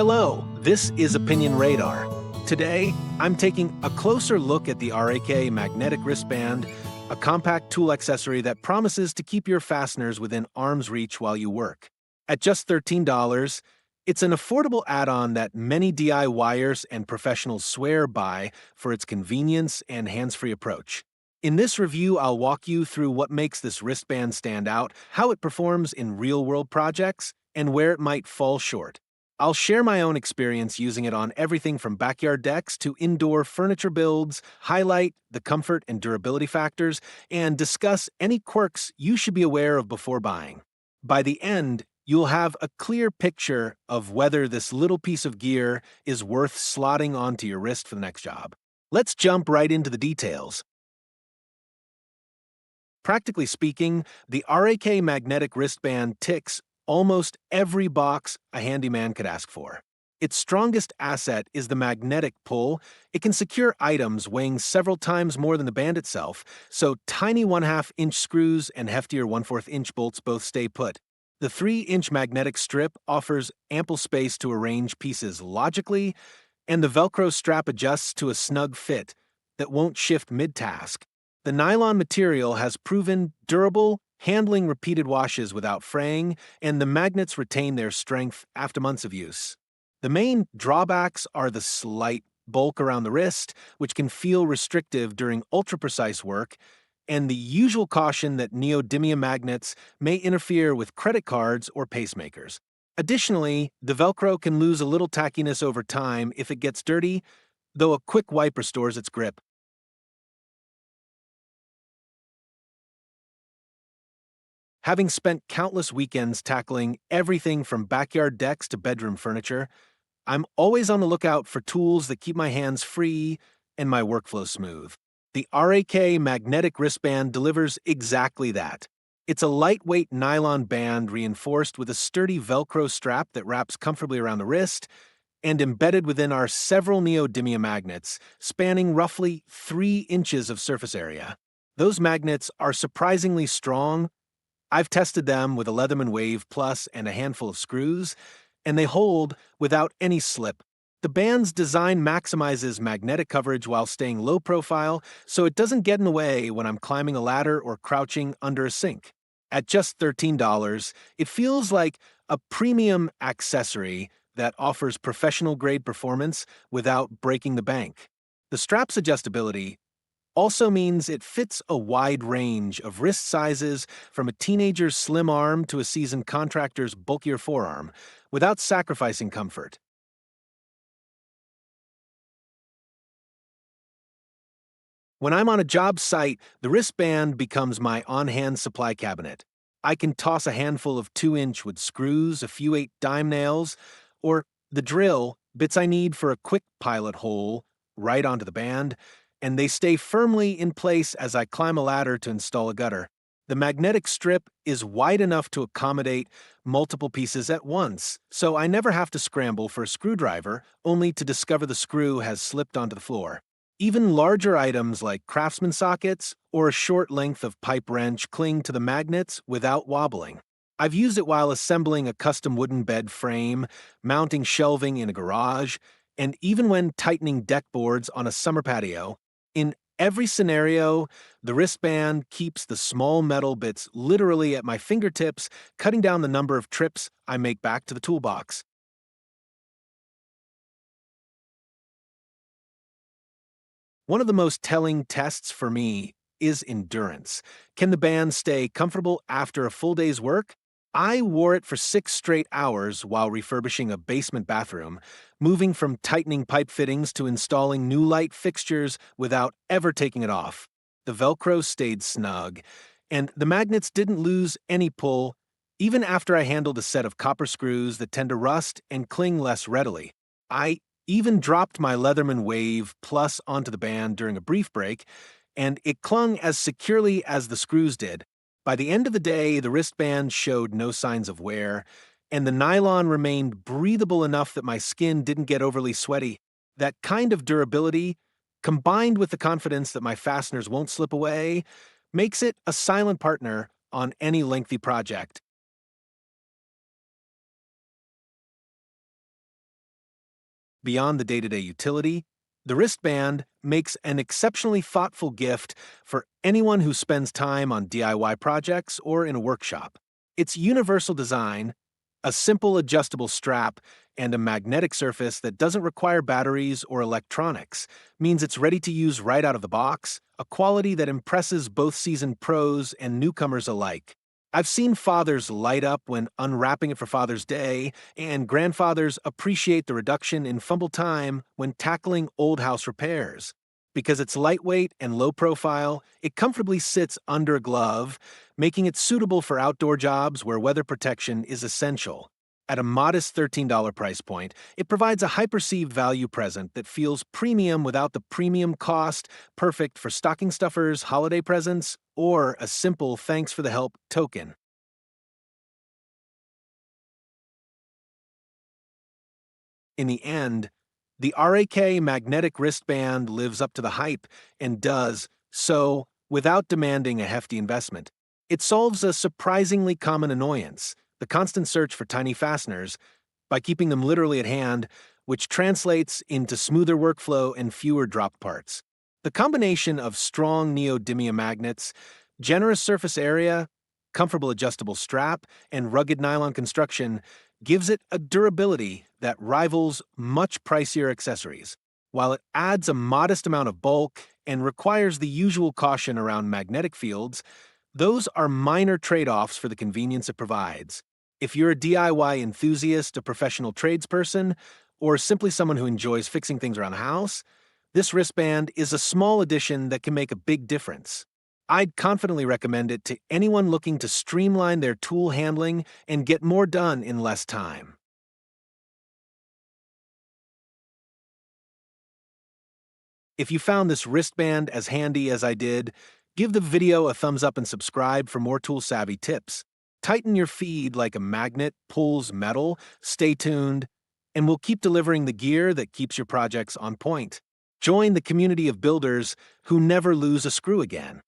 Hello, this is Opinion Radar. Today, I'm taking a closer look at the RAK Magnetic Wristband, a compact tool accessory that promises to keep your fasteners within arm's reach while you work. At just $13, it's an affordable add-on that many DIYers and professionals swear by for its convenience and hands-free approach. In this review, I'll walk you through what makes this wristband stand out, how it performs in real-world projects, and where it might fall short. I'll share my own experience using it on everything from backyard decks to indoor furniture builds, highlight the comfort and durability factors, and discuss any quirks you should be aware of before buying. By the end, you'll have a clear picture of whether this little piece of gear is worth slotting onto your wrist for the next job. Let's jump right into the details. Practically speaking, the RAK Magnetic Wristband ticks almost every box a handyman could ask for. Its strongest asset is the magnetic pull. It can secure items weighing several times more than the band itself, so tiny 1/2-inch screws and heftier 1/4-inch bolts both stay put. The 3-inch magnetic strip offers ample space to arrange pieces logically, and the Velcro strap adjusts to a snug fit that won't shift mid-task. The nylon material has proven durable, handling repeated washes without fraying, and the magnets retain their strength after months of use. The main drawbacks are the slight bulk around the wrist, which can feel restrictive during ultra-precise work, and the usual caution that neodymium magnets may interfere with credit cards or pacemakers. Additionally, the Velcro can lose a little tackiness over time if it gets dirty, though a quick wipe restores its grip. Having spent countless weekends tackling everything from backyard decks to bedroom furniture, I'm always on the lookout for tools that keep my hands free and my workflow smooth. The RAK Magnetic Wristband delivers exactly that. It's a lightweight nylon band reinforced with a sturdy Velcro strap that wraps comfortably around the wrist, and embedded within are several neodymium magnets, spanning roughly 3 inches of surface area. Those magnets are surprisingly strong. I've tested them with a Leatherman Wave Plus and a handful of screws, and they hold without any slip. The band's design maximizes magnetic coverage while staying low profile, so it doesn't get in the way when I'm climbing a ladder or crouching under a sink. At just $13, it feels like a premium accessory that offers professional-grade performance without breaking the bank. The strap's adjustability also means it fits a wide range of wrist sizes, from a teenager's slim arm to a seasoned contractor's bulkier forearm, without sacrificing comfort. When I'm on a job site, the wristband becomes my on-hand supply cabinet. I can toss a handful of 2-inch with screws, a few 8-dime nails, or the drill, bits I need for a quick pilot hole, right onto the band, and they stay firmly in place as I climb a ladder to install a gutter. The magnetic strip is wide enough to accommodate multiple pieces at once, so I never have to scramble for a screwdriver, only to discover the screw has slipped onto the floor. Even larger items like craftsman sockets or a short length of pipe wrench cling to the magnets without wobbling. I've used it while assembling a custom wooden bed frame, mounting shelving in a garage, and even when tightening deck boards on a summer patio. In every scenario, the wristband keeps the small metal bits literally at my fingertips, cutting down the number of trips I make back to the toolbox. One of the most telling tests for me is endurance. Can the band stay comfortable after a full day's work? I wore it for 6 straight hours while refurbishing a basement bathroom, moving from tightening pipe fittings to installing new light fixtures without ever taking it off. The Velcro stayed snug, and the magnets didn't lose any pull, even after I handled a set of copper screws that tend to rust and cling less readily. I even dropped my Leatherman Wave Plus onto the band during a brief break, and it clung as securely as the screws did. By the end of the day, the wristband showed no signs of wear, and the nylon remained breathable enough that my skin didn't get overly sweaty. That kind of durability, combined with the confidence that my fasteners won't slip away, makes it a silent partner on any lengthy project. Beyond the day-to-day utility, the wristband makes an exceptionally thoughtful gift for anyone who spends time on DIY projects or in a workshop. Its universal design, a simple adjustable strap, and a magnetic surface that doesn't require batteries or electronics means it's ready to use right out of the box, a quality that impresses both seasoned pros and newcomers alike. I've seen fathers light up when unwrapping it for Father's Day, and grandfathers appreciate the reduction in fumble time when tackling old house repairs. Because it's lightweight and low profile, it comfortably sits under a glove, making it suitable for outdoor jobs where weather protection is essential. At a modest $13 price point, it provides a high-perceived value present that feels premium without the premium cost, perfect for stocking stuffers, holiday presents, or a simple thanks for the help token. In the end, the RAK Magnetic Wristband lives up to the hype and does so without demanding a hefty investment. It solves a surprisingly common annoyance, the constant search for tiny fasteners, by keeping them literally at hand, which translates into smoother workflow and fewer dropped parts. The combination of strong neodymium magnets, generous surface area, comfortable adjustable strap, and rugged nylon construction gives it a durability that rivals much pricier accessories. While it adds a modest amount of bulk and requires the usual caution around magnetic fields, those are minor trade-offs for the convenience it provides. If you're a DIY enthusiast, a professional tradesperson, or simply someone who enjoys fixing things around the house, this wristband is a small addition that can make a big difference. I'd confidently recommend it to anyone looking to streamline their tool handling and get more done in less time. If you found this wristband as handy as I did, give the video a thumbs up and subscribe for more tool-savvy tips. Tighten your feed like a magnet pulls metal, stay tuned, and we'll keep delivering the gear that keeps your projects on point. Join the community of builders who never lose a screw again.